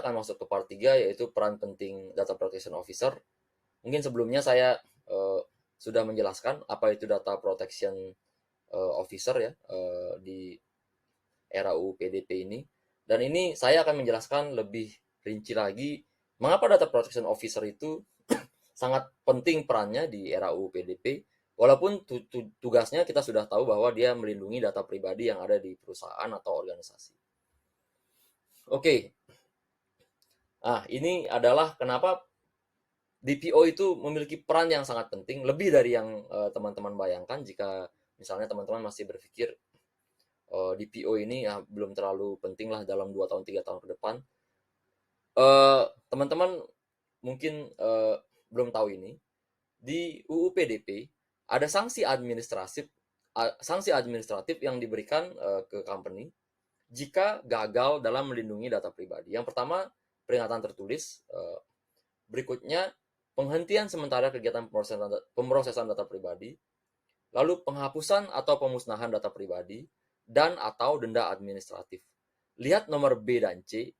akan masuk ke part 3 yaitu peran penting Data Protection Officer. Mungkin sebelumnya saya sudah menjelaskan apa itu Data Protection Officer ya di era UU PDP ini. Dan ini saya akan menjelaskan lebih rinci lagi mengapa Data Protection Officer itu sangat penting perannya di era UU PDP. Walaupun tugasnya kita sudah tahu bahwa dia melindungi data pribadi yang ada di perusahaan atau organisasi. Oke, nah ini adalah kenapa DPO itu memiliki peran yang sangat penting, lebih dari yang teman-teman bayangkan jika misalnya teman-teman masih berpikir DPO ini ya belum terlalu penting lah dalam 2 tahun 3 tahun ke depan. Teman-teman mungkin belum tahu ini, di UU PDP ada sanksi administratif yang diberikan ke company jika gagal dalam melindungi data pribadi. Yang pertama, peringatan tertulis. Berikutnya, penghentian sementara kegiatan pemrosesan data pribadi. Lalu penghapusan atau pemusnahan data pribadi dan atau denda administratif. Lihat nomor B dan C.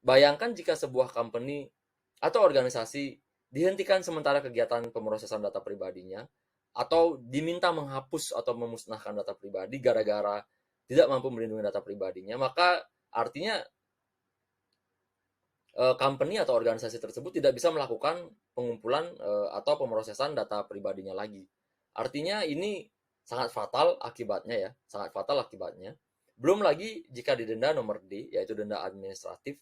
Bayangkan jika sebuah company atau organisasi dihentikan sementara kegiatan pemrosesan data pribadinya atau diminta menghapus atau memusnahkan data pribadi gara-gara tidak mampu melindungi data pribadinya, maka artinya company atau organisasi tersebut tidak bisa melakukan pengumpulan atau pemrosesan data pribadinya lagi. Artinya ini sangat fatal akibatnya ya, sangat fatal akibatnya. Belum lagi jika didenda nomor D, yaitu denda administratif,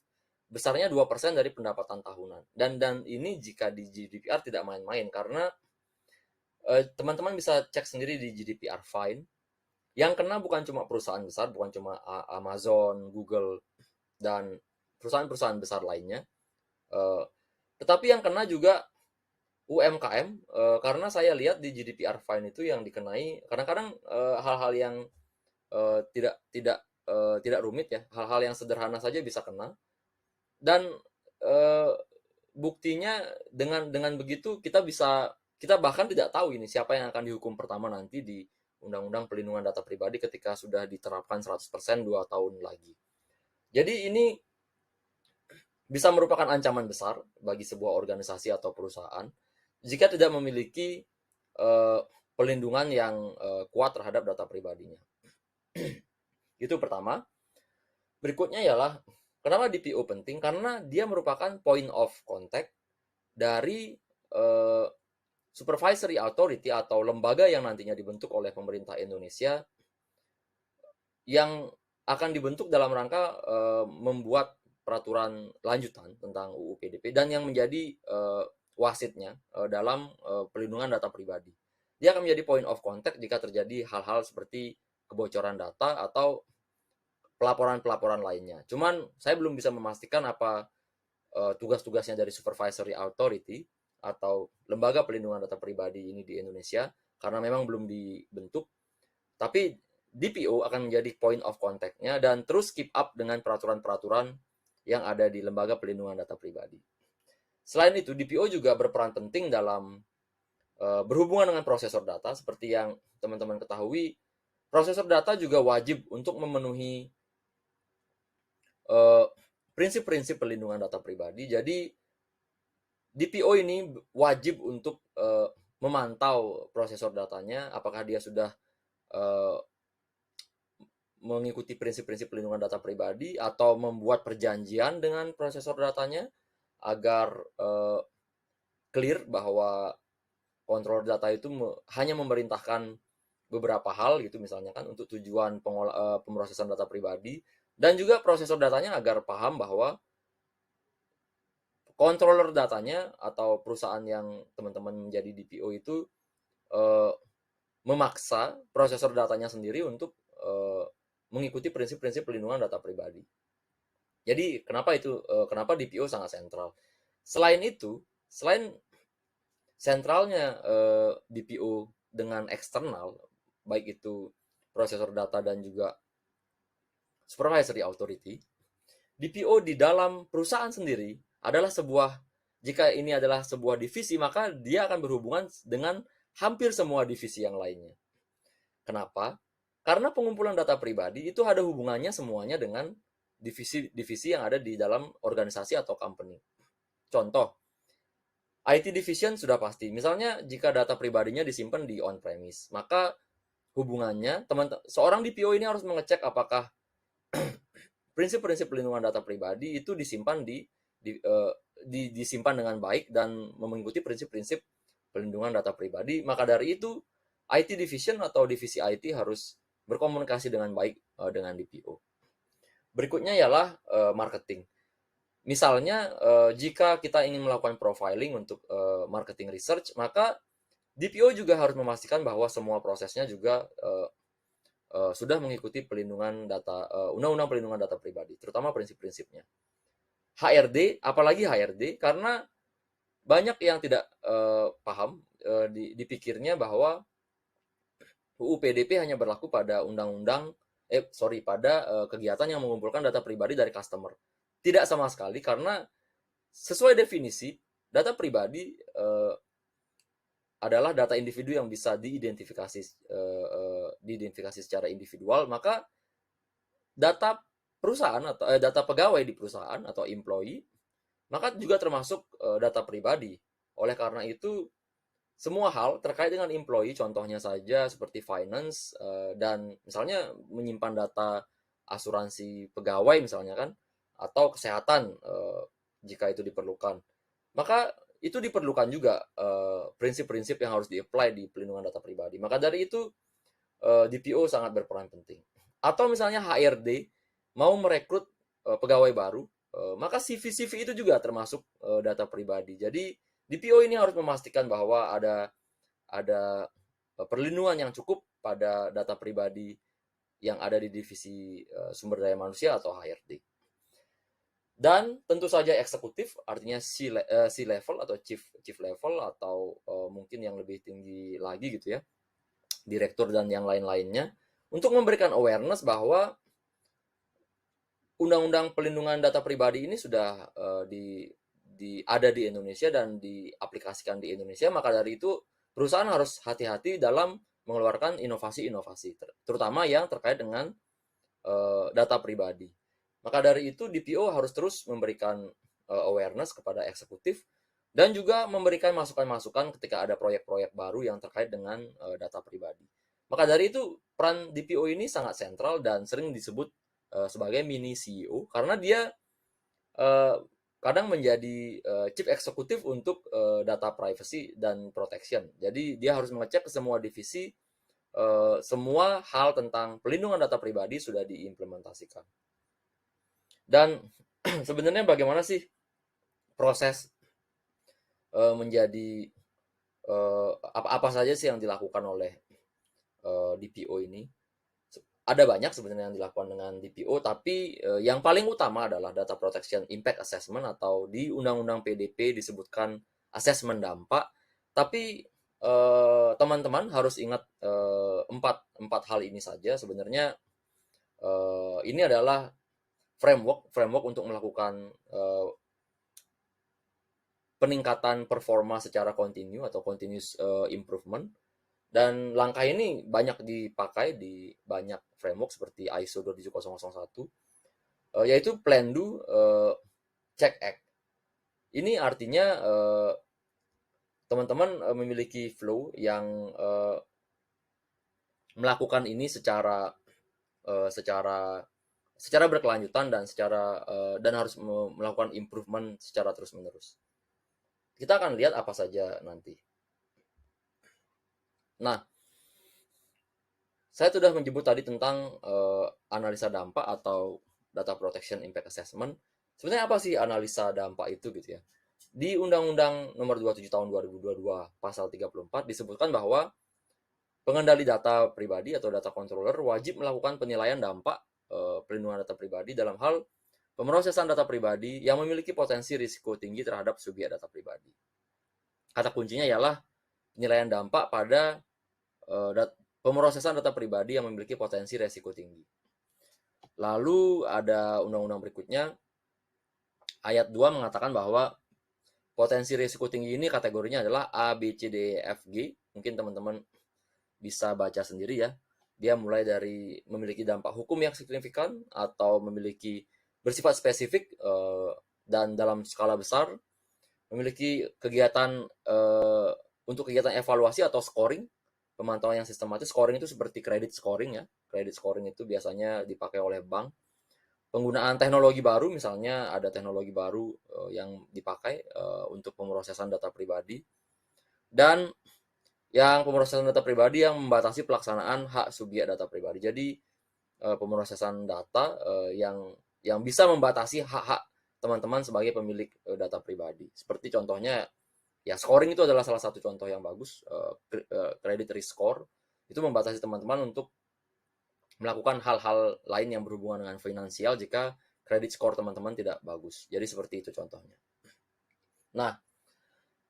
besarnya 2% dari pendapatan tahunan. Dan ini jika di GDPR tidak main-main, karena teman-teman bisa cek sendiri di GDPR fine, yang kena bukan cuma perusahaan besar, bukan cuma Amazon, Google, dan perusahaan-perusahaan besar lainnya, tetapi yang kena juga UMKM, karena saya lihat di GDPR fine itu yang dikenai kadang-kadang hal-hal yang tidak rumit ya, hal-hal yang sederhana saja bisa kena. Dan buktinya dengan begitu kita bahkan tidak tahu ini siapa yang akan dihukum pertama nanti di Undang-Undang Perlindungan Data Pribadi ketika sudah diterapkan 100% 2 tahun lagi. Jadi ini bisa merupakan ancaman besar bagi sebuah organisasi atau perusahaan jika tidak memiliki pelindungan yang kuat terhadap data pribadinya. Itu pertama. Berikutnya ialah kenapa DPO penting? Karena dia merupakan point of contact dari supervisory authority atau lembaga yang nantinya dibentuk oleh pemerintah Indonesia yang akan dibentuk dalam rangka membuat peraturan lanjutan tentang UU PDP dan yang menjadi wasitnya dalam pelindungan data pribadi. Dia akan menjadi point of contact jika terjadi hal-hal seperti kebocoran data atau pelaporan-pelaporan lainnya. Cuman saya belum bisa memastikan apa tugas-tugasnya dari supervisory authority atau lembaga pelindungan data pribadi ini di Indonesia karena memang belum dibentuk. Tapi DPO akan menjadi point of contact-nya dan terus keep up dengan peraturan-peraturan yang ada di lembaga pelindungan data pribadi. Selain itu, DPO juga berperan penting dalam berhubungan dengan prosesor data. Seperti yang teman-teman ketahui, prosesor data juga wajib untuk memenuhi prinsip-prinsip perlindungan data pribadi. Jadi DPO ini wajib untuk memantau prosesor datanya, apakah dia sudah mengikuti prinsip-prinsip perlindungan data pribadi atau membuat perjanjian dengan prosesor datanya agar clear bahwa kontrol data itu hanya memerintahkan beberapa hal gitu misalnya kan untuk tujuan pemrosesan data pribadi, dan juga prosesor datanya agar paham bahwa controller datanya atau perusahaan yang teman-teman menjadi DPO itu memaksa prosesor datanya sendiri untuk mengikuti prinsip-prinsip perlindungan data pribadi. Jadi kenapa DPO sangat sentral. Selain itu, selain sentralnya DPO dengan eksternal, baik itu prosesor data dan juga supervisory authority, DPO di dalam perusahaan sendiri adalah jika ini adalah sebuah divisi, maka dia akan berhubungan dengan hampir semua divisi yang lainnya. Kenapa? Karena pengumpulan data pribadi itu ada hubungannya semuanya dengan divisi-divisi yang ada di dalam organisasi atau company. Contoh, IT division sudah pasti. Misalnya jika data pribadinya disimpan di on-premise, maka hubungannya seorang DPO ini harus mengecek apakah prinsip-prinsip pelindungan data pribadi itu disimpan disimpan dengan baik dan mengikuti prinsip-prinsip pelindungan data pribadi. Maka dari itu IT division atau divisi IT harus berkomunikasi dengan baik dengan DPO. Berikutnya ialah marketing. Misalnya jika kita ingin melakukan profiling untuk marketing research, maka DPO juga harus memastikan bahwa semua prosesnya juga sudah mengikuti pelindungan data undang-undang pelindungan data pribadi, terutama prinsip-prinsipnya. HRD, apalagi HRD, karena banyak yang tidak paham dipikirnya bahwa UU PDP hanya berlaku pada pada kegiatan yang mengumpulkan data pribadi dari customer. Tidak sama sekali, karena sesuai definisi data pribadi adalah data individu yang bisa diidentifikasi secara individual. Maka data perusahaan atau data pegawai di perusahaan atau employee maka juga termasuk data pribadi. Oleh karena itu semua hal terkait dengan employee, contohnya saja seperti finance dan misalnya menyimpan data asuransi pegawai misalnya kan, atau kesehatan jika itu diperlukan, maka itu diperlukan juga prinsip-prinsip yang harus di-apply di pelindungan data pribadi. Maka dari itu DPO sangat berperan penting. Atau misalnya HRD mau merekrut pegawai baru, maka CV itu juga termasuk data pribadi. Jadi DPO ini harus memastikan bahwa ada perlindungan yang cukup pada data pribadi yang ada di divisi sumber daya manusia atau HRD. Dan tentu saja eksekutif, artinya C-level atau chief level atau mungkin yang lebih tinggi lagi gitu ya, direktur dan yang lain-lainnya, untuk memberikan awareness bahwa undang-undang pelindungan data pribadi ini sudah ada di Indonesia dan diaplikasikan di Indonesia. Maka dari itu perusahaan harus hati-hati dalam mengeluarkan inovasi-inovasi, terutama yang terkait dengan data pribadi. Maka dari itu DPO harus terus memberikan awareness kepada eksekutif dan juga memberikan masukan-masukan ketika ada proyek-proyek baru yang terkait dengan data pribadi. Maka dari itu peran DPO ini sangat sentral dan sering disebut sebagai mini CEO, karena dia kadang menjadi chief eksekutif untuk data privacy dan protection. Jadi dia harus mengecek ke semua divisi, semua hal tentang pelindungan data pribadi sudah diimplementasikan. Dan sebenarnya bagaimana sih proses menjadi apa saja sih yang dilakukan oleh DPO ini? Ada banyak sebenarnya yang dilakukan dengan DPO, tapi yang paling utama adalah Data Protection Impact Assessment, atau di Undang-Undang PDP disebutkan asesmen dampak. Tapi teman-teman harus ingat empat hal ini saja. Sebenarnya ini adalah framework untuk melakukan peningkatan performa secara kontinu atau continuous improvement. Dan langkah ini banyak dipakai di banyak framework seperti ISO 27001, yaitu Plan, Do, Check, Act. Ini artinya teman-teman memiliki flow yang melakukan ini secara berkelanjutan dan harus melakukan improvement secara terus-menerus. Kita akan lihat apa saja nanti. Nah, saya sudah menyebut tadi tentang analisa dampak atau Data Protection Impact Assessment. Sebenarnya apa sih analisa dampak itu gitu ya? Di Undang-Undang Nomor 27 Tahun 2022 Pasal 34 disebutkan bahwa pengendali data pribadi atau data controller wajib melakukan penilaian dampak pelindungan data pribadi dalam hal pemrosesan data pribadi yang memiliki potensi risiko tinggi terhadap subjek data pribadi. Kata kuncinya ialah penilaian dampak pada pemrosesan data pribadi yang memiliki potensi risiko tinggi. Lalu ada undang-undang berikutnya, ayat 2 mengatakan bahwa potensi risiko tinggi ini kategorinya adalah A, B, C, D, E, F, G. Mungkin teman-teman bisa baca sendiri ya. Dia mulai dari memiliki dampak hukum yang signifikan, atau memiliki bersifat spesifik dan dalam skala besar, memiliki kegiatan untuk kegiatan evaluasi atau scoring, pemantauan yang sistematis. Scoring itu seperti credit scoring ya. Credit scoring itu biasanya dipakai oleh bank. Penggunaan teknologi baru, misalnya ada teknologi baru yang dipakai untuk pemrosesan data pribadi, dan yang pemrosesan data pribadi yang membatasi pelaksanaan hak subjek data pribadi. Jadi pemrosesan data yang bisa membatasi hak-hak teman-teman sebagai pemilik data pribadi. Seperti contohnya, ya scoring itu adalah salah satu contoh yang bagus. Credit risk score itu membatasi teman-teman untuk melakukan hal-hal lain yang berhubungan dengan finansial jika kredit skor teman-teman tidak bagus. Jadi seperti itu contohnya. Nah,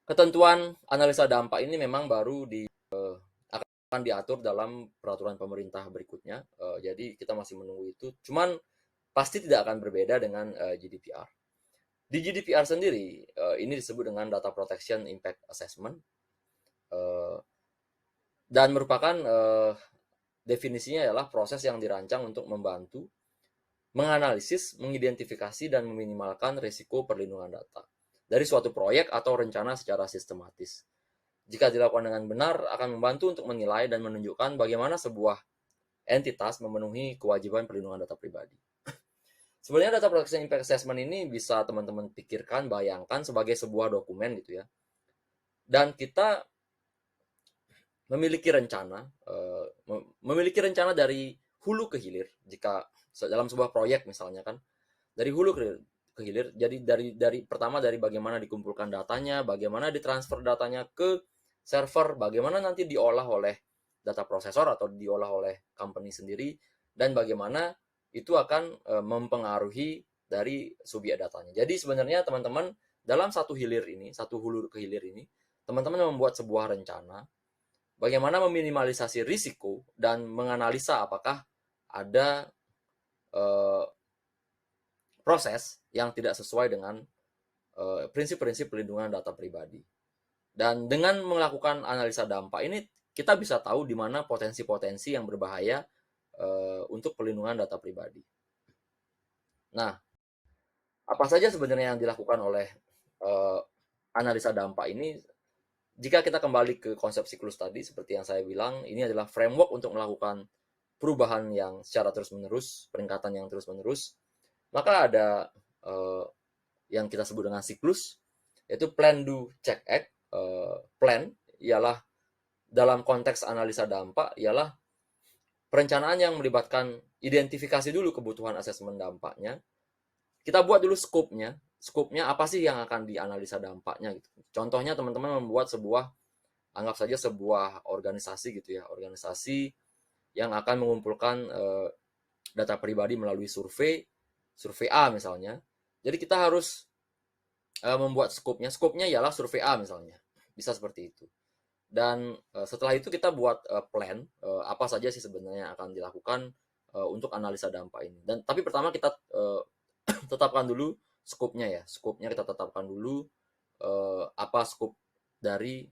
ketentuan analisa dampak ini memang baru akan diatur dalam peraturan pemerintah berikutnya. Jadi kita masih menunggu itu. Cuman pasti tidak akan berbeda dengan GDPR. Di GDPR sendiri, ini disebut dengan Data Protection Impact Assessment, dan merupakan definisinya adalah proses yang dirancang untuk membantu menganalisis, mengidentifikasi, dan meminimalkan risiko perlindungan data dari suatu proyek atau rencana secara sistematis. Jika dilakukan dengan benar, akan membantu untuk menilai dan menunjukkan bagaimana sebuah entitas memenuhi kewajiban perlindungan data pribadi. Sebenarnya Data Protection Impact Assessment ini bisa teman-teman pikirkan, bayangkan sebagai sebuah dokumen gitu ya. Dan kita memiliki rencana dari hulu ke hilir. Jika dalam sebuah proyek misalnya kan, dari hulu ke hilir. Jadi dari pertama dari bagaimana dikumpulkan datanya, bagaimana ditransfer datanya ke server, bagaimana nanti diolah oleh data processor atau diolah oleh company sendiri, dan bagaimana itu akan mempengaruhi dari subjek datanya. Jadi sebenarnya teman-teman dalam satu hulu ke hilir ini, teman-teman membuat sebuah rencana bagaimana meminimalisasi risiko dan menganalisa apakah ada proses yang tidak sesuai dengan prinsip-prinsip perlindungan data pribadi. Dan dengan melakukan analisa dampak ini, kita bisa tahu di mana potensi-potensi yang berbahaya untuk perlindungan data pribadi. Nah, apa saja sebenarnya yang dilakukan oleh analisa dampak ini? Jika kita kembali ke konsep siklus tadi, seperti yang saya bilang, ini adalah framework untuk melakukan perubahan yang secara terus-menerus, peningkatan yang terus-menerus. Maka ada yang kita sebut dengan siklus, yaitu plan, do, check, act. Plan ialah dalam konteks analisa dampak ialah perencanaan yang melibatkan identifikasi dulu kebutuhan asesmen dampaknya. Kita buat dulu scope-nya apa sih yang akan dianalisa dampaknya gitu. Contohnya teman-teman membuat anggap saja sebuah organisasi gitu ya, organisasi yang akan mengumpulkan data pribadi melalui survei A misalnya. Jadi kita harus membuat scope-nya ialah survei A misalnya, bisa seperti itu. Dan setelah itu kita buat plan apa saja sih sebenarnya yang akan dilakukan untuk analisa dampak ini. Dan tapi pertama kita tetapkan dulu scope-nya kita tetapkan dulu apa scope dari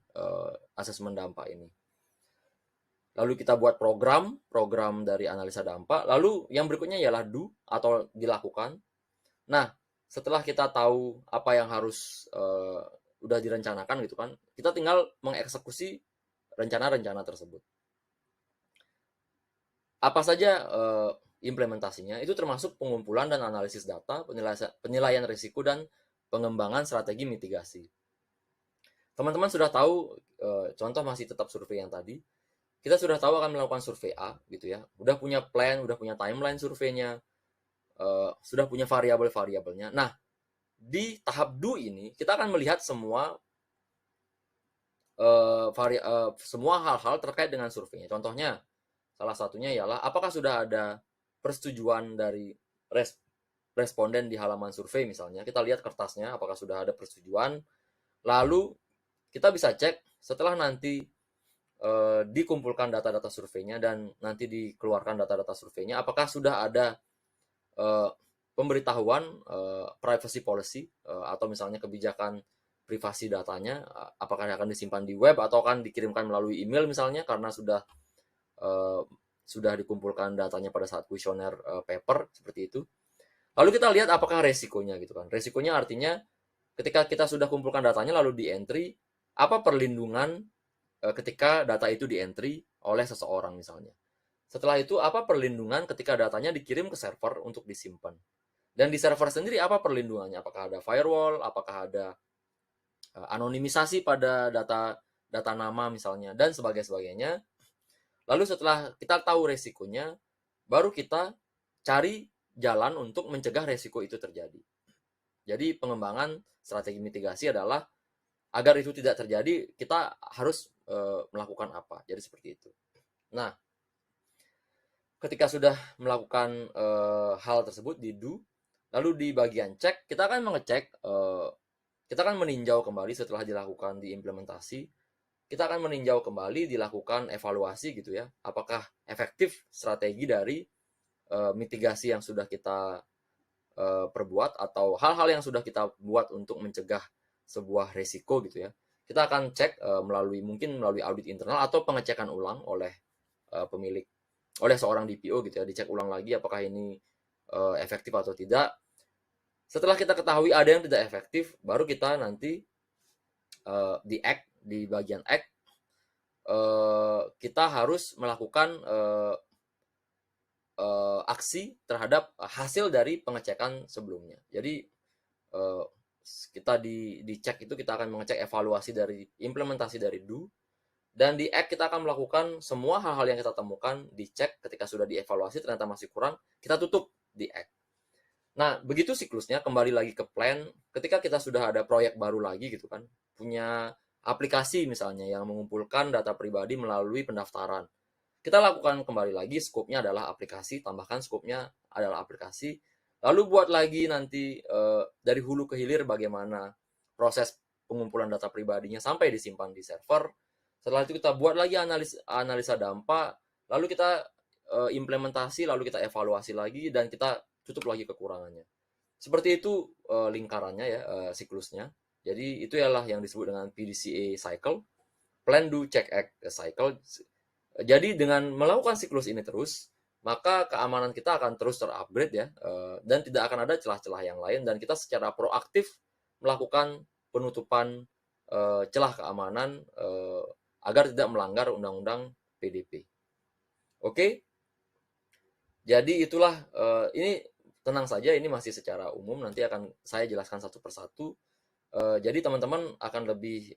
asesmen dampak ini. Lalu kita buat program dari analisa dampak. Lalu yang berikutnya ialah do atau dilakukan. Nah, setelah kita tahu apa yang harus udah direncanakan gitu kan, kita tinggal mengeksekusi rencana-rencana tersebut. Apa saja implementasinya? Itu termasuk pengumpulan dan analisis data, penilaian risiko, dan pengembangan strategi mitigasi. Teman-teman sudah tahu, contoh masih tetap survei yang tadi, kita sudah tahu akan melakukan survei A gitu ya, udah punya plan, udah punya timeline surveinya, sudah punya variabel-variabelnya. Nah, di tahap do ini kita akan melihat semua hal-hal terkait dengan surveinya. Contohnya, salah satunya ialah apakah sudah ada persetujuan dari responden di halaman survei misalnya. Kita lihat kertasnya apakah sudah ada persetujuan. Lalu kita bisa cek setelah nanti dikumpulkan data-data surveinya dan nanti dikeluarkan data-data surveinya, apakah sudah ada pemberitahuan privacy policy atau misalnya kebijakan privasi datanya, apakah akan disimpan di web atau akan dikirimkan melalui email misalnya, karena sudah dikumpulkan datanya pada saat kuesioner paper seperti itu. Lalu kita lihat apakah resikonya gitu kan. Resikonya artinya ketika kita sudah kumpulkan datanya lalu di entry, apa perlindungan ketika data itu di entry oleh seseorang misalnya. Setelah itu apa perlindungan ketika datanya dikirim ke server untuk disimpan. Dan di server sendiri apa perlindungannya? Apakah ada firewall, apakah ada anonimisasi pada data nama misalnya dan sebagainya. Lalu setelah kita tahu resikonya, baru kita cari jalan untuk mencegah resiko itu terjadi. Jadi pengembangan strategi mitigasi adalah agar itu tidak terjadi, kita harus melakukan apa. Jadi seperti itu. Nah, ketika sudah melakukan hal tersebut di do, lalu di bagian cek, kita akan mengecek, kita akan meninjau kembali setelah dilakukan di implementasi, kita akan meninjau kembali, dilakukan evaluasi gitu ya, apakah efektif strategi dari mitigasi yang sudah kita perbuat atau hal-hal yang sudah kita buat untuk mencegah sebuah resiko gitu ya. Kita akan cek mungkin melalui audit internal atau pengecekan ulang oleh pemilik, oleh seorang DPO gitu ya, dicek ulang lagi apakah ini efektif atau tidak. Setelah kita ketahui ada yang tidak efektif, baru kita nanti di bagian act kita harus melakukan aksi terhadap hasil dari pengecekan sebelumnya. Jadi kita dicek itu kita akan mengecek evaluasi dari implementasi dari do, dan di act kita akan melakukan semua hal-hal yang kita temukan, dicek ketika sudah dievaluasi ternyata masih kurang, kita tutup di act. Nah, begitu siklusnya, kembali lagi ke plan, ketika kita sudah ada proyek baru lagi gitu kan, punya aplikasi misalnya yang mengumpulkan data pribadi melalui pendaftaran. Kita lakukan kembali lagi, skopnya adalah aplikasi, tambahkan skopnya adalah aplikasi, lalu buat lagi nanti dari hulu ke hilir bagaimana proses pengumpulan data pribadinya sampai disimpan di server. Setelah itu kita buat lagi analisa dampak, lalu kita implementasi, lalu kita evaluasi lagi, dan kita tutup lagi kekurangannya. Seperti itu lingkarannya ya, siklusnya. Jadi itu ialah yang disebut dengan PDCA cycle, plan, do, check, act cycle. Jadi dengan melakukan siklus ini terus, maka keamanan kita akan terus terupgrade ya, dan tidak akan ada celah-celah yang lain, dan kita secara proaktif melakukan penutupan celah keamanan agar tidak melanggar undang-undang PDP. Oke, jadi itulah, ini tenang saja, ini masih secara umum, nanti akan saya jelaskan satu persatu. Jadi teman-teman akan lebih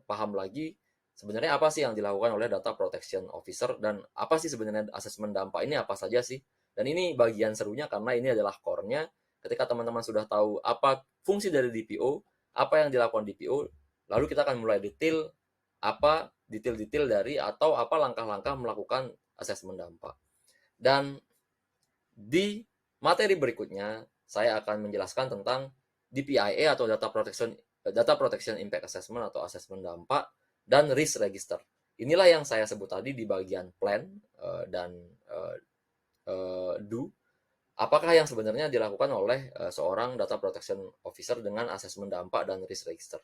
paham lagi sebenarnya apa sih yang dilakukan oleh data protection officer, dan apa sih sebenarnya asesmen dampak ini apa saja sih. Dan ini bagian serunya karena ini adalah core-nya. Ketika teman-teman sudah tahu apa fungsi dari DPO, apa yang dilakukan DPO, lalu kita akan mulai detail-detail dari atau apa langkah-langkah melakukan asesmen dampak. Dan di materi berikutnya saya akan menjelaskan tentang DPIA atau Data Protection Impact Assessment atau asesmen dampak, dan risk register. Inilah yang saya sebut tadi di bagian plan dan do. Apakah yang sebenarnya dilakukan oleh seorang data protection officer dengan asesmen dampak dan risk register.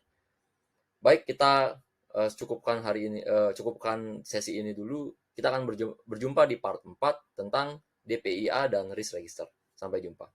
Baik, kita cukupkan sesi ini dulu. Kita akan berjumpa di part 4 tentang DPIA dan risk register. Sampai jumpa.